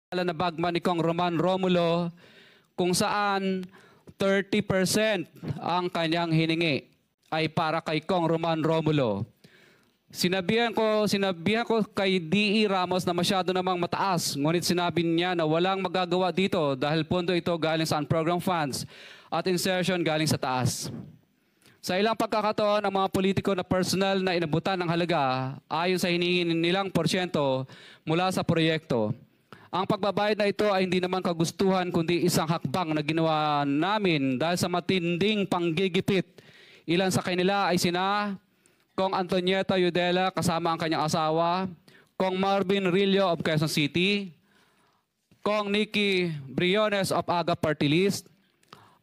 na bagman ni Kong Roman Romulo kung saan 30% ang kanyang hiningi ay para kay Kong Roman Romulo. Sinabihan ko kay D.E. Ramos na masyado namang mataas, ngunit sinabi niya na walang magagawa dito dahil pondo ito galing sa unprogrammed funds at insertion galing sa taas. Sa ilang pagkakataon, ang mga politiko na personal na inabutan ng halaga ayon sa hinihingi nilang porsyento mula sa proyekto. Ang pagbabayad na ito ay hindi naman kagustuhan kundi isang hakbang na ginawa namin dahil sa matinding panggigipit. Ilan sa kanila ay sina Kong Antonieta Yudela kasama ang kanyang asawa, Kong Marvin Rillo of Quezon City, Kong Nikki Briones of Aga Party List,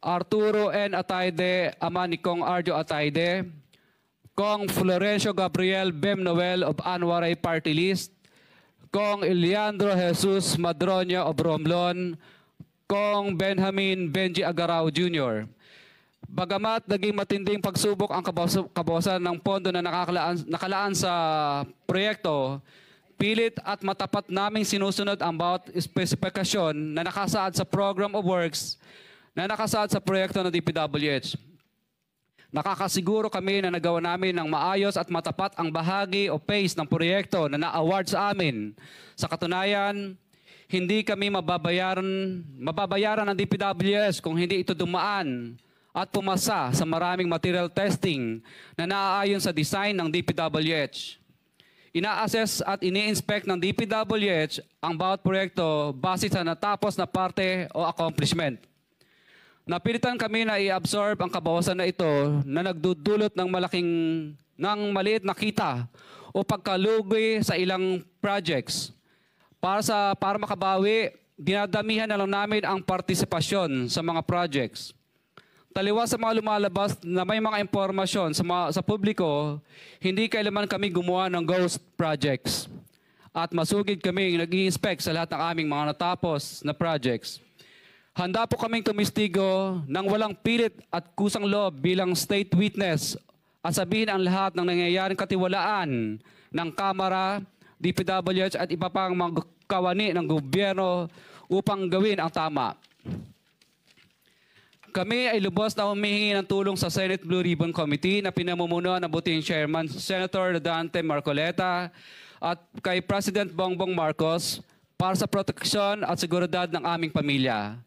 Arturo N. Atayde, ama ni Kong Arjo Atayde, Kong Florencio Gabriel Bem Noel of Anwaray Party List, Kong Eliandro Jesus Madroño of Romblon, Kong Benjamin Benji Agarao Jr. Bagamat naging matinding pagsubok ang kabawasan ng pondo na nakalaan sa proyekto, pilit at matapat naming sinusunod ang bawat espesifikasyon na nakasaad sa Program of Works na nakasaad sa proyekto ng DPWH. Nakakasiguro kami na nagawa namin ng maayos at matapat ang bahagi o phase ng proyekto na na-award sa amin. Sa katunayan, hindi kami mababayaran ng DPWH kung hindi ito dumaan at pumasa sa maraming material testing na naaayon sa design ng DPWH. Ina-assess at ini-inspect ng DPWH ang bawat proyekto base sa natapos na parte o accomplishment. Napilitan kami na i-absorb ang kabawasan na ito na nagdudulot ng maliit na kita o pagkalugi sa ilang projects. Para makabawi, dinadamihan na lang namin ang partisipasyon sa mga projects. Taliwas sa mga lumalabas na may mga impormasyon sa publiko, hindi kailanman kami gumawa ng ghost projects. At masugid kami nag-i-inspect sa lahat ng aming mga natapos na projects. Handa po kaming tumistigo ng walang pilit at kusang loob bilang state witness at sabihin ang lahat ng nangyayaring katiwalaan ng Kamara, DPWH at iba pang mga kawani ng gobyerno upang gawin ang tama. Kami ay lubos na humihingi ng tulong sa Senate Blue Ribbon Committee na pinamumunuan ng buting Chairman Senator Dante Marcoleta at kay President Bongbong Marcos para sa proteksyon at seguridad ng aming pamilya.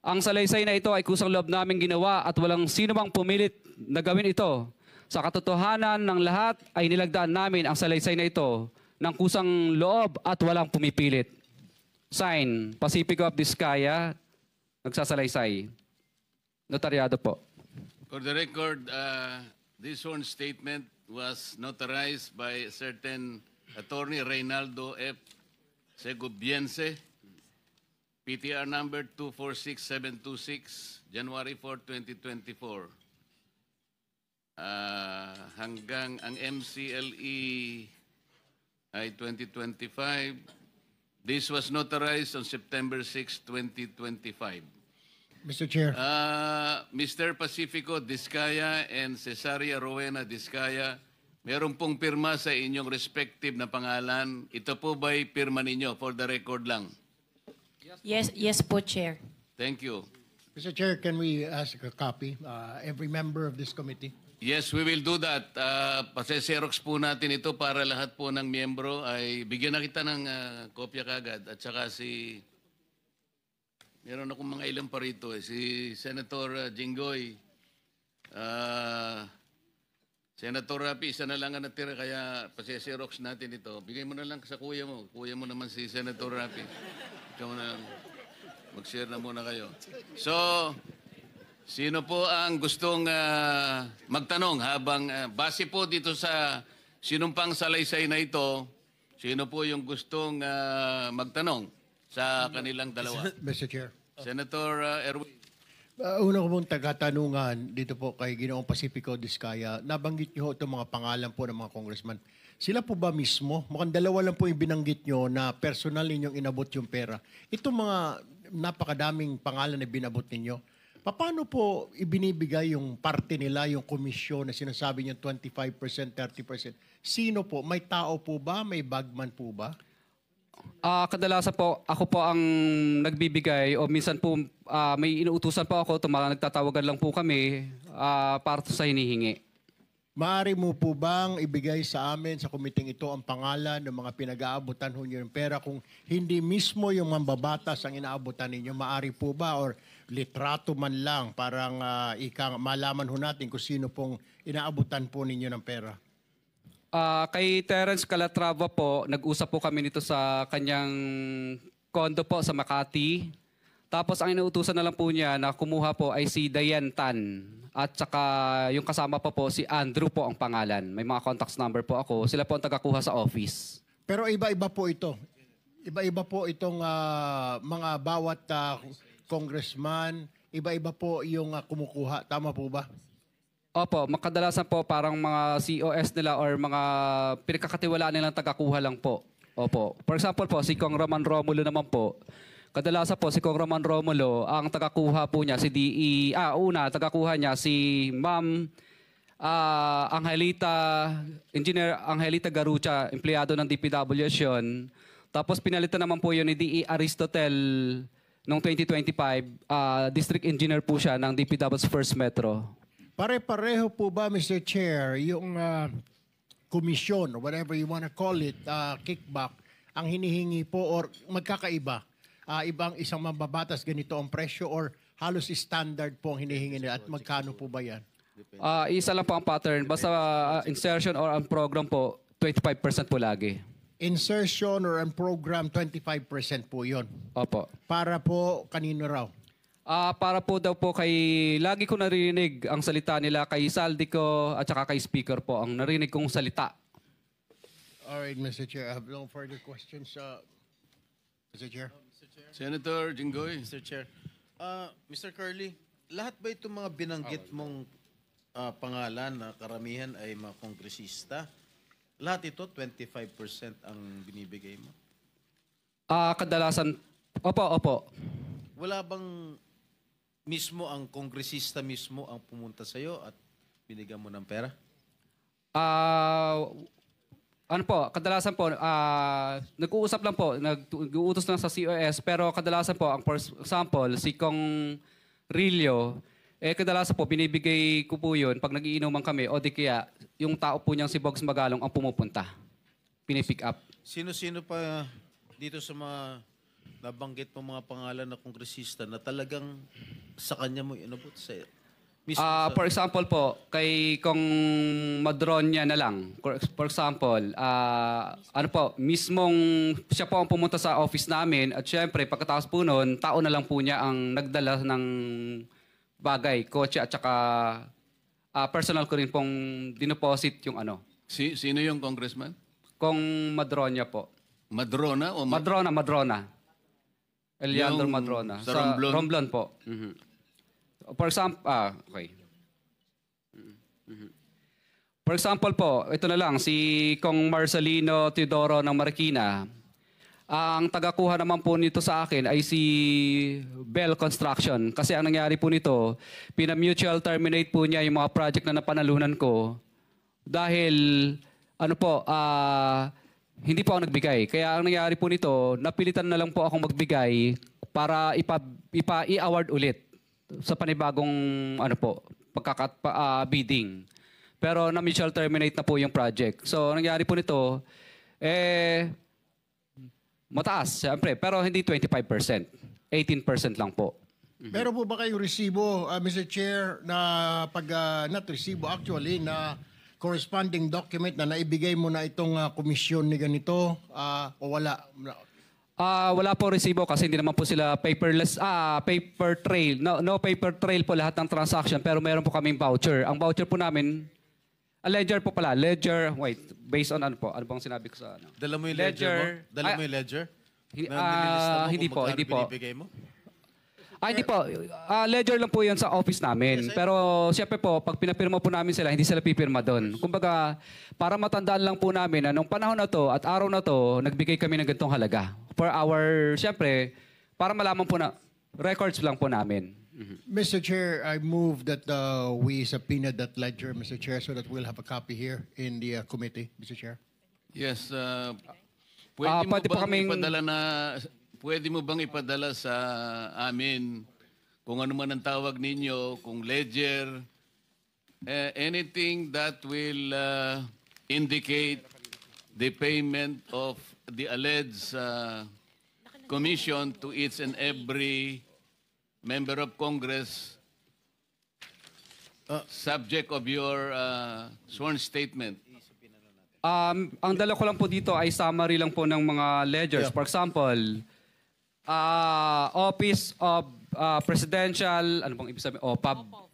Ang salaysay na ito ay kusang loob naming ginawa at walang sino mang pumilit na gawin ito. Sa katotohanan ng lahat ay nilagdaan namin ang salaysay na ito ng kusang loob at walang pumipilit. Sign, Pacifico of Vizcaya, nagsasalaysay. Notaryado po. For the record, this sworn statement was notarized by a certain Attorney Reynaldo F. Segubiense, PTR number 246726, January 4, 2024. Hanggang ang MCLE ay 2025. This was notarized on September 6, 2025. Mr. Chair. Mr. Pacifico Discaya and Cesaria Rowena Discaya, meron pong pirma sa inyong respective na pangalan. Ito po ba'y pirma ninyo? For the record lang. Yes po, Chair. Thank you. Mr. Chair, can we ask a copy? Every member of this committee? Yes, we will do that. Pase-xerox po natin ito para lahat po ng miyembro ay bigyan na kita ng kopya kagad. At saka meron akong mga ilang pa rito si Senator Jinggoy. Senator Rapi, isa na lang ang natira kaya pase-xerox natin ito. Bigay mo na lang sa kuya mo. Kuya mo naman si Senator Rapi. Ikaw na lang. Mag-share na muna kayo. So, sino po ang gustong magtanong habang base po dito sa sinumpang salaysay na ito, sino po yung gustong magtanong sa kanilang dalawa? Mr. Chair. Senator Erwin. Una ko pong tagatanungan dito po kay Ginoong Pacifico Discaya. Nabanggit niyo itong mga pangalan po ng mga congressman. Sila po ba mismo? Mukhang dalawa lang po yung binanggit niyo na personal ninyong inabot yung pera. Itong mga napakadaming pangalan na binabot ninyo, paano po ibinibigay yung parte nila, yung komisyon na sinasabi niyo 25%, 30%? Sino po? May tao po ba? May bagman po ba? Kadalasan po, ako po ang nagbibigay o minsan po may inuutusan po ako, nagtatawagan lang po kami para sa hinihingi. Maaari mo po bang ibigay sa amin sa komiting ito ang pangalan ng mga pinag-aabutan ho niyo ng pera kung hindi mismo yung mambabatas ang inaabutan ninyo? Maaari po ba or litrato man lang parang malaman ho natin kung sino pong inaabutan po ninyo ng pera? Kay Terence Calatrava po, nag-usap po kami nito sa kanyang kondo po sa Makati. Tapos ang inuutusan na lang po niya na kumuha po ay si Diane Tan. At saka yung kasama pa po si Andrew po ang pangalan. May mga contacts number po ako. Sila po ang tagakuha sa office. Pero iba-iba po ito. Iba-iba po itong mga bawat congressman. Iba-iba po yung kumukuha. Tama po ba? Opo, makadalasan po parang mga COS nila or mga pinagkakatiwalaan nilang tagakuha lang po. Opo. For example po, si Kong Roman Romulo naman po. Kadalasan po si Kong Roman Romulo, ang tagakuha po niya si tagakuha niya si Ma'am Engineer Angelita Garucha, empleyado ng DPWH yun. Tapos pinalitan naman po yun ni DE Aristotel noong 2025. District Engineer po siya ng DPW's First Metro. Pare-pareho po ba, Mr. Chair, yung komisyon or whatever you wanna call it, kickback, ang hinihingi po or magkakaiba? Ibang isang mambabatas ganito ang presyo or halos standard po ang hinihingi nila at magkano po ba yan? Isa lang po ang pattern. Basta insertion or ang program po, 25% po lagi. Insertion or ang program, 25% po yon. Opo. Para po kanino raw? Para po daw po lagi ko narinig ang salita nila kay Saldico at saka kay Speaker po, ang narinig kong salita. Alright, Mr. Chair. I have no further questions. Mr. Chair. Senator Jinggoy. Mr. Chair. Mr. Curly, lahat ba itong mga binanggit mong pangalan na karamihan ay mga kongresista? Lahat ito, 25% ang binibigay mo? Kadalasan, opo. Wala bang mismo ang kongresista mismo ang pumunta sa'yo at binigyan mo ng pera? Ano po, kadalasan po, nag-uusap lang po, nag-uutos lang sa COS, pero kadalasan po, ang for example, si Kong Rillo, kadalasan po, binibigay ko po yun pag nagiinuman kami, o di kaya, yung tao po niyang si Bogs Magalong ang pumupunta. Pinipick up. Sino-sino pa dito sa mga nabanggit mo mga pangalan na kongresista na talagang sa kanya mo inabot sa'yo? For example po, kay Kong Madronya na lang. For example, mismong siya po ang pumunta sa office namin at syempre pagkatapos po noon, tao na lang po niya ang nagdala ng bagay, kotse at saka personal ko rin pong dinoposit yung Sino yung congressman? Kong Madronya po. Madrona o Madrona. Eliandro Yung Madrona. sa Romblon? Romblon po. For example, okay. For example po, ito na lang, si Kong Marcelino Teodoro ng Marikina. Ang tagakuha naman po nito sa akin ay si Bell Construction. Kasi ang nangyari po nito, pina-mutual terminate po niya yung mga project na napanalunan ko. Dahil, hindi po ako nagbigay. Kaya ang nangyari po nito, napilitan na lang po akong magbigay para i-award ulit sa panibagong bidding. Pero na-mutual terminate na po yung project. So, nangyari po nito, mataas, siyempre, pero hindi 25%. 18% lang po. Meron po ba kayong resibo, Mr. Chair, na not resibo actually, na corresponding document na naibigay mo na itong komisyon ni ganito o wala? Wala po resibo kasi hindi naman po sila paperless, paper trail. No paper trail po lahat ng transaction pero meron po kaming voucher. Ang voucher po namin, ledger po pala. Ledger, based on ano po? Ano bang sinabi ko sa ano? Dala mo yung ledger mo? Dala mo yung ledger? Na hindi po, hindi po. Binibigay mo? Hindi po. Ledger lang po yan sa office namin. Pero siyempre po, pag pinapirma po namin sila, hindi sila pipirma doon. Kumbaga, para matandaan lang po namin na nung panahon na to at araw na to, nagbigay kami ng ganitong halaga. For our, siyempre, para malaman po na, records lang po namin. Mr. Chair, I move that we subpoena that ledger, Mr. Chair, so that we'll have a copy here in the committee, Mr. Chair. Yes, Pwede po kaming- Pwede mo bang ipadala sa amin kung ano man ang tawag ninyo, kung ledger, anything that will indicate the payment of the alleged commission to each and every member of Congress subject of your sworn statement. Ang dala ko lang po dito ay summary lang po ng mga ledgers. For example, Office of Presidential, ano pong ibig sabihin?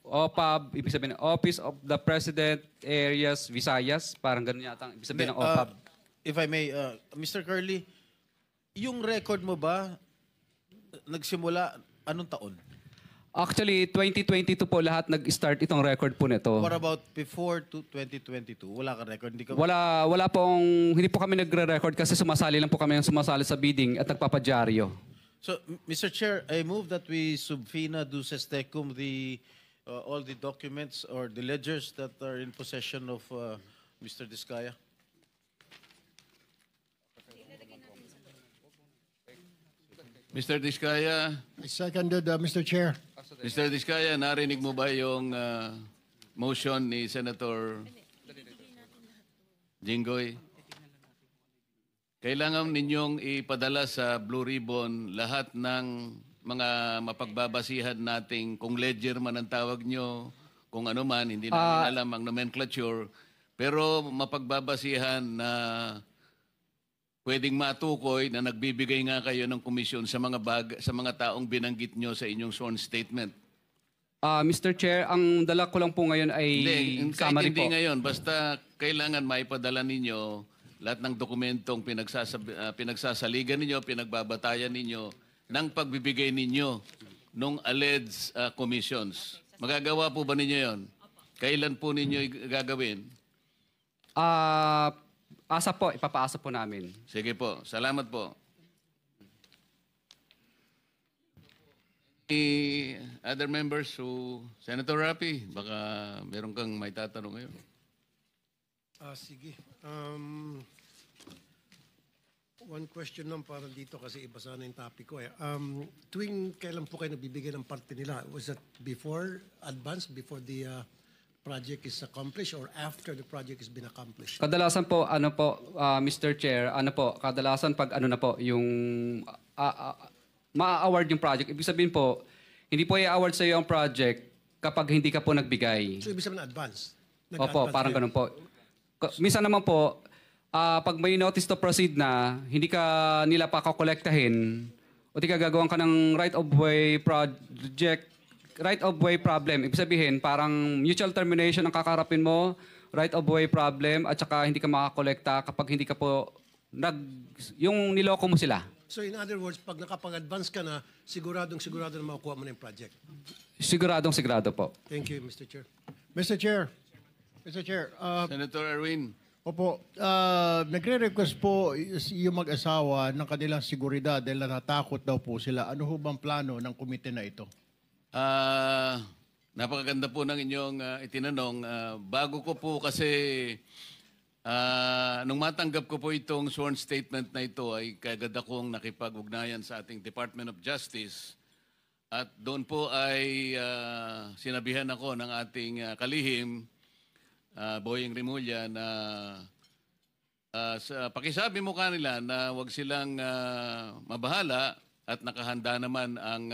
OPAB, ibig sabihin ng Office of the President Areas Visayas. Parang ganun yata ang ibig sabihin ng OPAB. If I may, Mr. Curly, yung record mo ba nagsimula anong taon? Actually, 2022 po lahat nag-start itong record po nito. What about before 2022? Wala ka record? Hindi ka... Hindi po kami nagre-record kasi sumasali lang po kami ng sumasali sa bidding at nagpapadyaryo. So, Mr. Chair, I move that we subpoena duces tecum all the documents or the ledgers that are in possession of Mr. Diskaya. Mr. Diskaya, I seconded, Mr. Chair. Mr. Diskaya, narinig mo ba yung motion ni Senator Jinggoy? Kailangan ninyong ipadala sa Blue Ribbon lahat ng mga mapagbabasihan nating kung ledger man ang tawag nyo, kung ano man, hindi namin alam ang nomenclature, pero mapagbabasihan na pwedeng matukoy na nagbibigay nga kayo ng komisyon sa mga taong binanggit nyo sa inyong sworn statement. Mr. Chair, ang dala ko lang po ngayon ay Hindi, kahit summary hindi po. ngayon, basta kailangan maipadala ninyo lahat ng dokumentong pinagsasaligan ninyo, pinagbabatayan ninyo ng pagbibigay ninyo ng alleged commissions. Magagawa po ba ninyo yon? Kailan po ninyo gagawin? Ipapaasa po namin. Sige po, salamat po. Other members who... Senator Rapi, baka meron kang may tatanong ngayon. Sige. One question lang para dito kasi iba sana yung topic ko eh. Tuwing kailan po kayo nabibigay ng parte nila? Was that before, before the project is accomplished or after the project has been accomplished? Kadalasan po, Mr. Chair, kadalasan pag yung ma-award yung project. Ibig sabihin po, hindi po i-award sa iyo ang project kapag hindi ka po nagbigay. So ibig sabihin advance? Opo, parang ganun po. Minsan naman po, pag may notice to proceed na, hindi ka nila pa kakolektahin, o di ka gagawan ka ng right-of-way project, right-of-way problem. Ibig sabihin, parang mutual termination ang kakarapin mo, right-of-way problem, at saka hindi ka makakolekta kapag hindi ka po, yung niloko mo sila. So in other words, pag nakapag-advance ka na, siguradong na makukuha mo na yung project. Sigurado po. Thank you, Mr. Chair. Mr. Chair. Mr. Chair, Senator Erwin, opo, nagre-request po yung mag-asawa ng kanilang seguridad dahil natatakot daw po sila. Ano ho bang plano ng komite na ito? napakaganda po ng inyong itinanong. Bago ko po kasi... nung matanggap ko po itong sworn statement na ito ay kagad akong nakipag-ugnayan sa ating Department of Justice at doon po ay sinabihan ako ng ating kalihim, Boying Rimulya, na pakisabi mo kanila na wag silang mabahala at nakahanda naman ang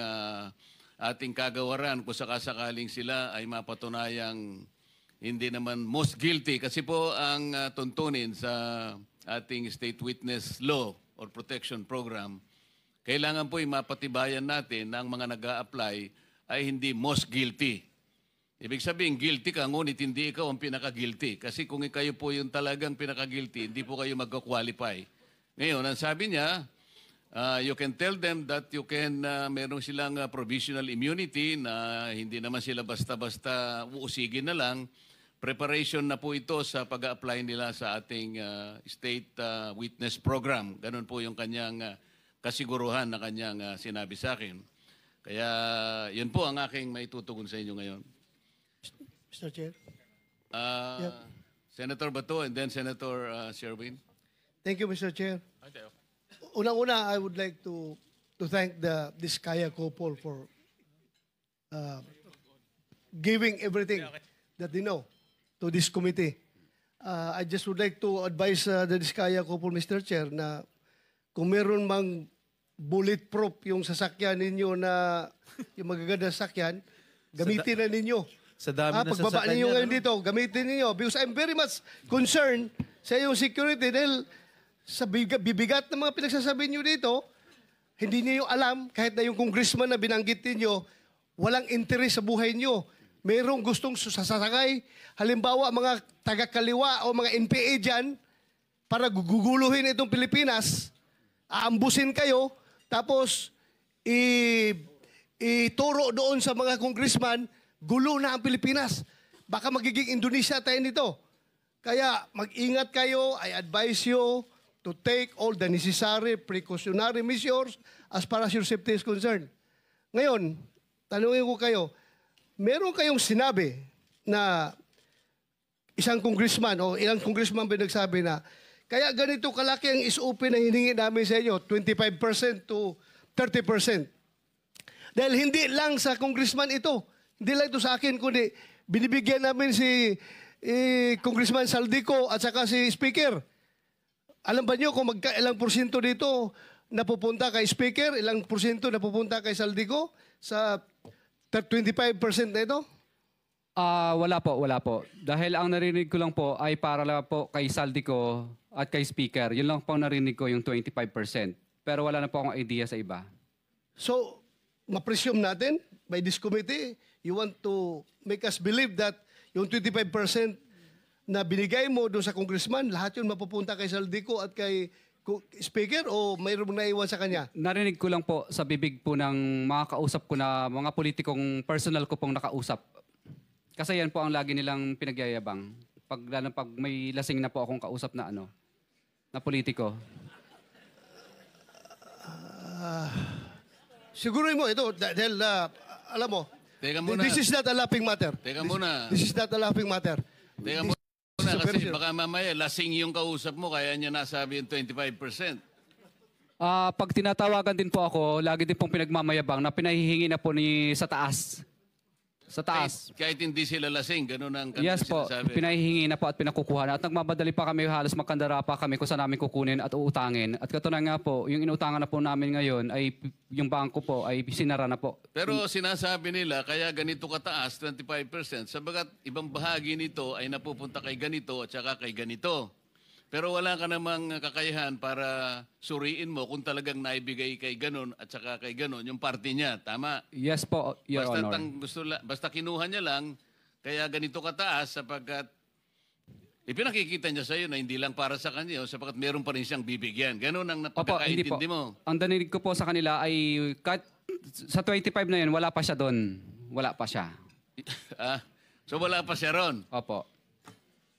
ating kagawaran kung sakasakaling sila ay mapatunayang hindi naman most guilty kasi po ang tuntunin sa ating state witness law or protection program, kailangan po mapatibayan natin na ang mga nag-a-apply ay hindi most guilty. Ibig sabihin, guilty ka, ngunit hindi ikaw ang pinaka-guilty. Kasi kung kayo po yung talagang pinaka-guilty, hindi po kayo mag-qualify. Ngayon, ang sabi niya, you can tell them that you can, meron silang provisional immunity na hindi naman sila basta-basta uusigin na lang. Preparation na po ito sa pag-a-apply nila sa ating state witness program. Ganun po yung kanyang kasiguruhan na kanyang sinabi sa akin. Kaya yun po ang aking maitutugon sa inyo ngayon. Mr. Chair. Senator Bato and then Senator Sherwin. Thank you, Mr. Chair. Unang-una, I would like to thank the Diskaya couple for giving everything that they know to this committee. I just would like to advise the Diskaya couple, Mr. Chair, na kung meron mang bulletproof yung sasakyan ninyo na yung magaganda sasakyan, gamitin na ninyo. Sa dami ng Pagbaba sasakyan ninyo niya, ngayon ano? dito, gamitin ninyo. Because I'm very much concerned sa iyong security dahil sa bibigat ng mga pinagsasabi niyo dito, hindi niyo alam, kahit na yung congressman na binanggit niyo, walang interes sa buhay niyo. Merong gustong sasakay, halimbawa mga taga-kaliwa o mga NPA dyan, para guguluhin itong Pilipinas, aambusin kayo, tapos ituro doon sa mga congressman, gulo na ang Pilipinas. Baka magiging Indonesia tayo nito. Kaya mag-ingat kayo. I advise you to take all the necessary precautionary measures as far as your safety is concerned. Ngayon, tanungin ko kayo, meron kayong sinabi na isang congressman o ilang congressman ba nagsabi na kaya ganito kalaki ang SOP na hiningi namin sa inyo, 25% to 30%. Dahil hindi lang sa congressman ito, hindi lang ito sa akin, kundi binibigyan namin si Congressman Saldico at saka si Speaker. Alam ba niyo kung ilang porsyento dito napupunta kay Speaker, ilang porsyento napupunta kay Saldico sa 25% na ito? Wala po. Dahil ang narinig ko lang po ay para lang po kay Saldico at kay Speaker. Yun lang po ang narinig ko, yung 25%. Pero wala na po akong idea sa iba. So, ma-presume natin by this committee, you want to make us believe that yung 25% na binigay mo doon sa congressman, lahat yun mapupunta kay Saldico at kay Speaker o mayroong naiwan sa kanya? Narinig ko lang po sa bibig po ng mga kausap ko na mga politikong personal ko pong nakausap. Kasi yan po ang lagi nilang pinagyayabang. Lalo pag may lasing na po akong kausap na na politiko. Siguro mo ito, dahil alam mo, Teka muna. this is not a laughing matter. Teka muna. This is not a laughing matter. Teka muna kasi baka mamaya lasing yung kausap mo kaya niya nasabi yung 25%. Pag tinatawagan din po ako, lagi din pong pinagmamayabang na pinahihingi na po sa taas. Sa taas. Kahit hindi sila lasing, ganun ang Yes po, sinasabi. pinahihingi na po at pinakukuha na. At nagmamadali pa kami, halos magkandara pa kami kung saan namin kukunin at uutangin. At katunayan nga po, yung inutangan na po namin ngayon ay yung bangko po ay sinara na po. Pero sinasabi nila, kaya ganito kataas, 25%, sabagat ibang bahagi nito ay napupunta kay ganito at saka kay ganito. Pero wala ka namang kakayahan para suriin mo kung talagang naibigay kay ganon at saka kay ganon yung party niya. Tama? Yes po, Your Honor. Basta kinuha niya lang, kaya ganito kataas sapagkat ipinakikita niya sa iyo na hindi lang para sa kanya, sapagkat meron pa rin siyang bibigyan. Ganon ang Opo, hindi po. napagkakaintindi mo. Ang danilig ko po sa kanila ay sa 25 na yun, wala pa siya doon. Wala pa siya. So wala pa siya ron. Opo.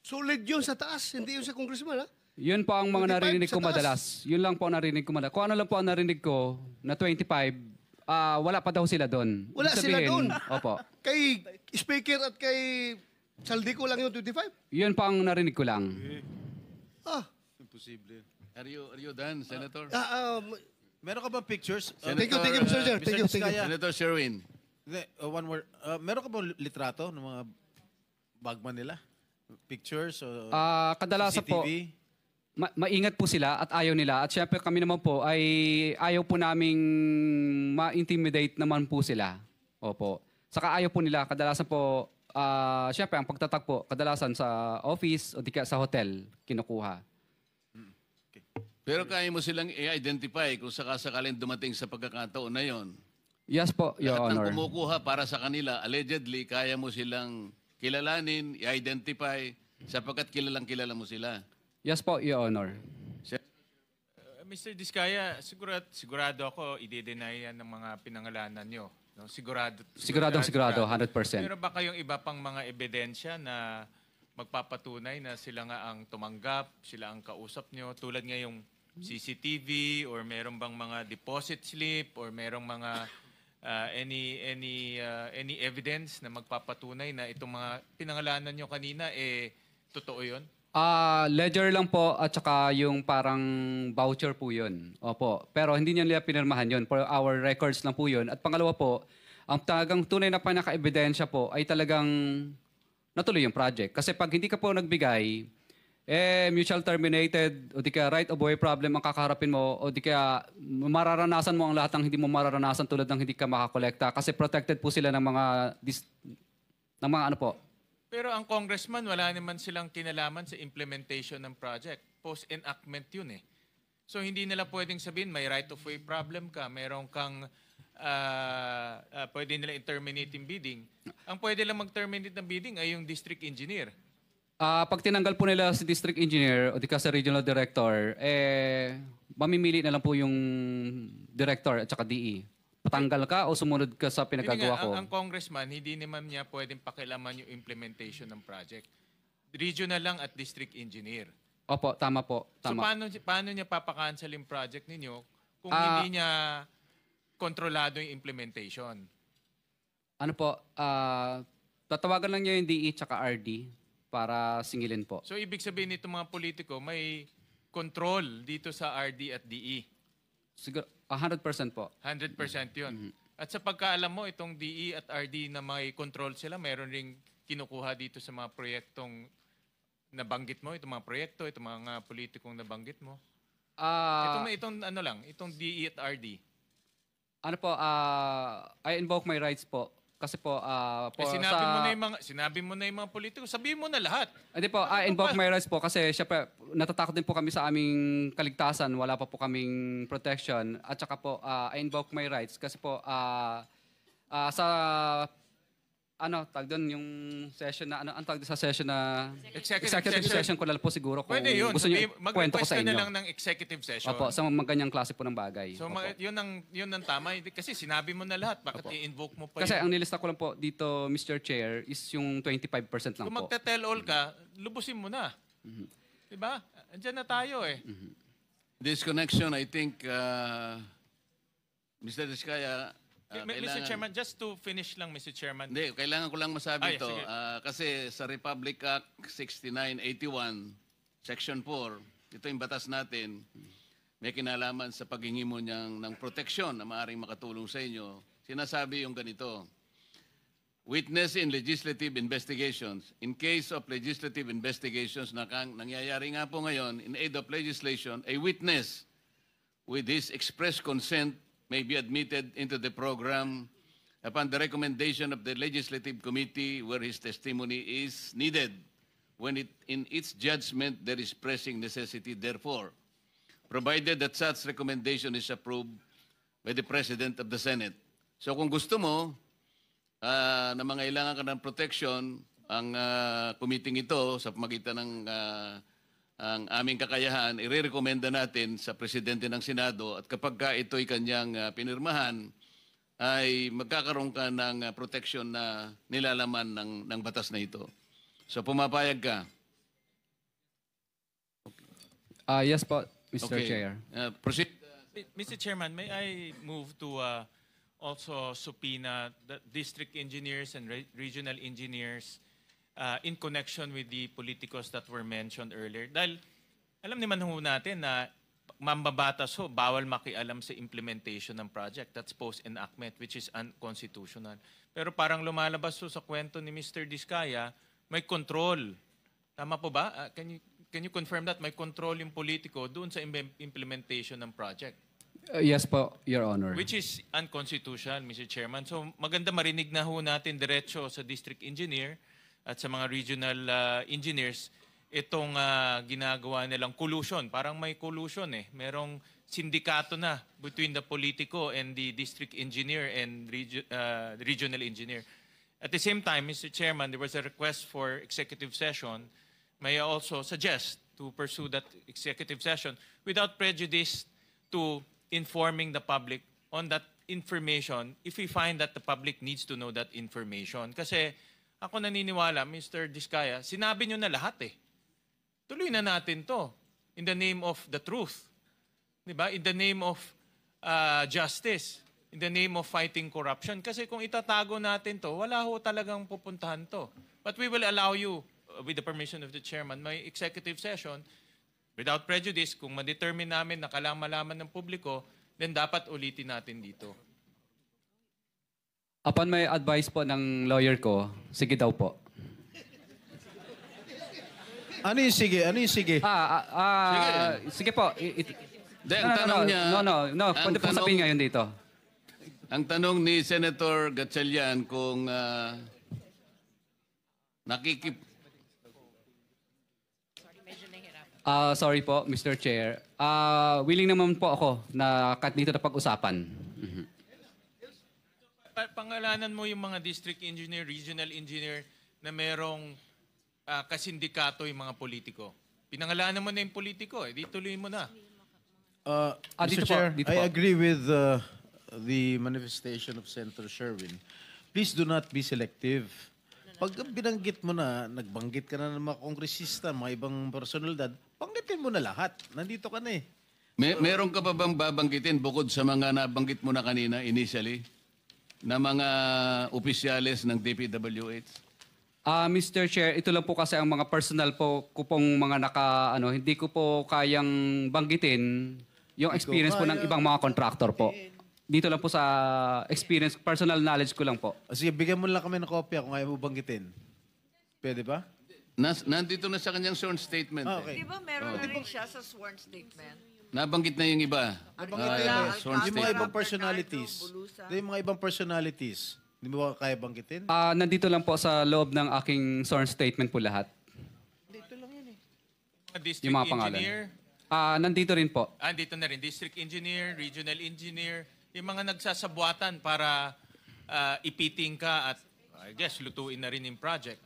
Solid yun sa taas, hindi yun sa congressman, ha? Yun po ang mga 25 narinig ko sa taas. madalas. Yun lang po ang narinig ko madalas. Kung ano lang po ang narinig ko na 25, wala pa daw sila doon. Wala Ibig sila sabihin, doon. Opo. Kay Speaker at kay Saldico lang yung 25? Yun po ang narinig ko lang. Imposible. Are you done, Senator? Meron ka bang pictures? Thank you, Mr. Chair. Thank you. Diskaya, Senator Sherwin. hindi, one word. Meron ka bang litrato ng mga bagman nila? Pictures o Kadalasan po, CCTV? maingat po sila at ayaw nila. At syempre kami naman po ay ayaw po naming ma-intimidate naman po sila. Opo. Saka ayaw po nila. Kadalasan po, syempre ang pagtatag po, kadalasan sa office o di kaya sa hotel, kinukuha. Pero kaya mo silang i-identify kung sakasakaling dumating sa pagkakataon na yon. Yes po, Your Lahat ng Honor. kumukuha para sa kanila, allegedly, kaya mo silang kilalanin, i-identify, sapagkat kilala mo sila. Yes po, Your Honor. Mr. Diskaya, sigurado ako i-deny yan ng mga pinangalanan nyo. No? Sigurado, 100%. Pero ba kayong iba pang mga ebidensya na magpapatunay na sila nga ang tumanggap, sila ang kausap nyo, tulad nga yung CCTV or meron bang mga deposit slip or merong mga any evidence na magpapatunay na itong mga pinangalanan nyo kanina totoo 'yon? Ledger lang po at saka yung parang voucher po yun. Opo. Pero hindi nila pinirmahan yun. For our records lang po yun. At pangalawa po, ang talagang tunay na pinaka-ebidensya po ay talagang natuloy yung project. Kasi pag hindi ka po nagbigay, mutual terminated o di kaya right of way problem ang kakaharapin mo o di kaya mararanasan mo ang lahat ng hindi mo mararanasan tulad ng hindi ka makakolekta kasi protected po sila ng mga ano po. Pero ang congressman, wala naman silang kinalaman sa implementation ng project. Post-enactment yun eh. So hindi nila pwedeng sabihin may right of way problem ka, meron kang pwede nila i-terminate yung bidding. Ang pwede lang mag-terminate ng bidding ay yung district engineer. Pag tinanggal po nila si district engineer o di ka sa regional director, mamimili na lang po yung director at saka DE. Patanggal ka o sumunod ka sa Hindi pinagagawa nga, ko? ang congressman, hindi naman niya pwedeng pakialaman yung implementation ng project. Regional lang at district engineer. Opo, tama po. So Tama. paano niya papakancel yung project ninyo kung hindi niya kontrolado yung implementation? Ano po, tatawagan lang niya yung DE tsaka RD para singilin po. So ibig sabihin nito mga politiko, may control dito sa RD at DE. Siguro, 100% po. 100% yun. At sa pagkaalam mo, itong DE at RD na may control sila, meron ring kinukuha dito sa mga proyektong nabanggit mo, itong mga proyekto, itong mga politikong nabanggit mo. Itong ano lang, itong DE at RD. Ano po, I invoke my rights po. Kasi po, sinabi mo na yung mga politiko, sabihin mo na lahat. Hindi po, I invoke my rights po kasi syempre natatakot din po kami sa aming kaligtasan. Wala pa po kaming protection. At saka po, I invoke my rights kasi po sa tag doon yung session na ang tag sa session na executive session ko lang po siguro kung Pwede yun. gusto niyo kwento ko Mag-request sa ka na inyo. lang ng executive session. Opo, sa mga ganyang klase po ng bagay. So Opo. yun ang tama. Kasi sinabi mo na lahat. Bakit i-invoke mo pa Kasi yun? ang nilista ko lang po dito, Mr. Chair, is yung 25% lang Kung po. magte-tell all ka, lubusin mo na. Diba? Andiyan na tayo eh. This connection, I think, Mr. Diskaya, Mr. Chairman, just to finish lang, Mr. Chairman. Hindi, kailangan ko lang masabi Ay, ito. sige. Kasi sa Republic Act 6981, Section 4, ito yung batas natin, may kinalaman sa paghingi mo ng proteksyon na maaaring makatulong sa inyo. Sinasabi yung ganito, witness in legislative investigations. In case of legislative investigations na nangyayari nga po ngayon, in aid of legislation, a witness with his express consent may be admitted into the program upon the recommendation of the Legislative Committee where his testimony is needed when in its judgment there is pressing necessity therefore, provided that such recommendation is approved by the President of the Senate. So kung gusto mo na mangailangan ka ng protection, ang committee ito sa pamagitan ng ang aming kakayahan, irerekomenda natin sa Presidente ng Senado at kapag ka ito'y kanyang pinirmahan, ay magkakaroon ka ng protection na nilalaman ng batas na ito. So pumapayag ka. Yes po, Mr. Chair. Proceed. Mr. Chairman, may I move to also subpoena the district engineers and regional engineers in connection with the politicos that were mentioned earlier. Dahil alam naman ho natin na mambabatas ho, bawal makialam sa implementation ng project. That's post-enactment, which is unconstitutional. Pero parang lumalabas ho sa kwento ni Mr. Diskaya, may control. Tama po ba? Can you confirm that may control yung politiko doon sa implementation ng project? Yes po, Your Honor. Which is unconstitutional, Mr. Chairman. So maganda marinig na ho natin diretso sa district engineer at sa mga regional engineers itong ginagawa nilang collusion. Parang may collusion eh. Merong sindikato na between the politico and the district engineer and regional engineer. At the same time, Mr. Chairman, there was a request for executive session. May I also suggest to pursue that executive session without prejudice to informing the public on that information if we find that the public needs to know that information. Kasi ako naniniwala, Mr. Diskaya, sinabi nyo na lahat eh. Tuloy na natin to in the name of the truth. Diba? In the name of justice. In the name of fighting corruption. Kasi kung itatago natin to, wala ho talagang pupuntahan to. But we will allow you with the permission of the chairman, may executive session without prejudice. Kung ma-determine namin na kailangan malaman ng publiko, then dapat ulitin natin dito. Upon may advice po ng lawyer ko, sige daw po. Ano yung sige? Ano yung sige? Sige po. Hindi, ang tanong niya... No. Pwede po sabihin ngayon dito. Ang tanong ni Senator Gatchalian kung Sorry po, Mr. Chair. Willing naman po ako na kat dito na pag-usapan. Pangalanan mo yung mga district engineer, regional engineer na merong kasindikato yung mga politiko. Pinangalanan mo na yung politiko, di tuloy mo na. Mr. dito po, Chair, dito I po. agree with the manifestation of Senator Sherwin. Please do not be selective. Pag binanggit mo na, nagbanggit ka na ng mga kongresista, mga ibang personalidad, banggitin mo na lahat. Nandito ka na eh. Meron ka pa bang babanggitin bukod sa mga nabanggit mo na kanina initially na mga opisyales ng DPWH? Mr. Chair, ito lang po kasi ang mga personal po ko pong mga hindi ko po kayang banggitin yung experience po ng ibang mga contractor po. Dito lang po sa experience, personal knowledge ko lang po. Sige, bigyan mo lang kami ng kopya kung ayaw mo banggitin. Pwede ba? Nandito na sa kanyang sworn statement. Okay. Di ba meron rin siya sa sworn statement? Nabanggit na yung iba. Nabanggit na yun. Sworn Yung mga statement. ibang personalities. Yung mga ibang personalities. Hindi mo ba kaya banggitin? Nandito lang po sa loob ng aking sworn statement po lahat. Mga district Yung mga pangalan. engineer, Nandito rin po. dito na rin, district engineer, regional engineer, yung mga nagsasabuatan para ipiting ka at I guess lutuin na rin yung project.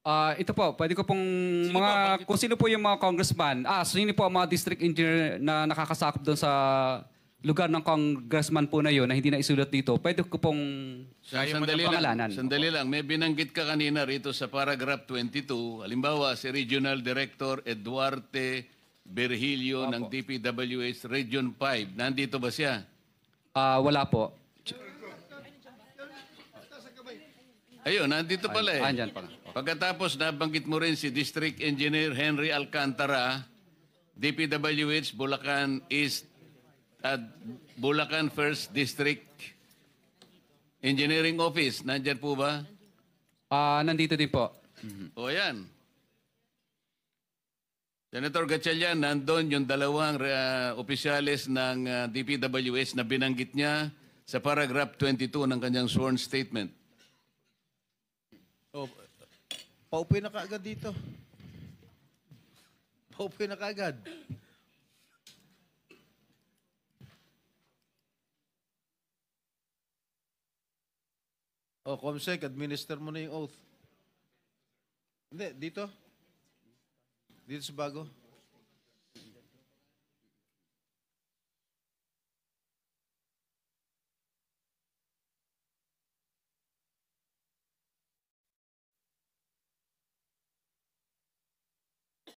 Ito po, pwede ko pong Sino ba? kung sino po yung mga congressman, sino po ang mga district engineer na nakakasakop doon sa lugar ng congressman po na yun na hindi na isulat dito, pwede ko pong pangalanan. Sandali lang. May binanggit ka kanina rito sa paragraph 22. Halimbawa, si Regional Director Eduarte Virgilio ng DPWH Region 5. Nandito ba siya? Wala po. Ayun, nandito pala eh. Andyan pala. Pagkatapos nabanggit mo rin si District Engineer Henry Alcantara, DPWH Bulacan East at Bulacan First District Engineering Office. Nandyan po ba? Nandito din po. O yan. Senator Gatchalian, nandun yung dalawang opisyales ng DPWH na binanggit niya sa paragraph 22 ng kanyang sworn statement. Oh, paupoy na kaagad dito. Paupoy na kaagad. Comsec, administer mo na yung oath. Hindi, dito. Dito sa bago.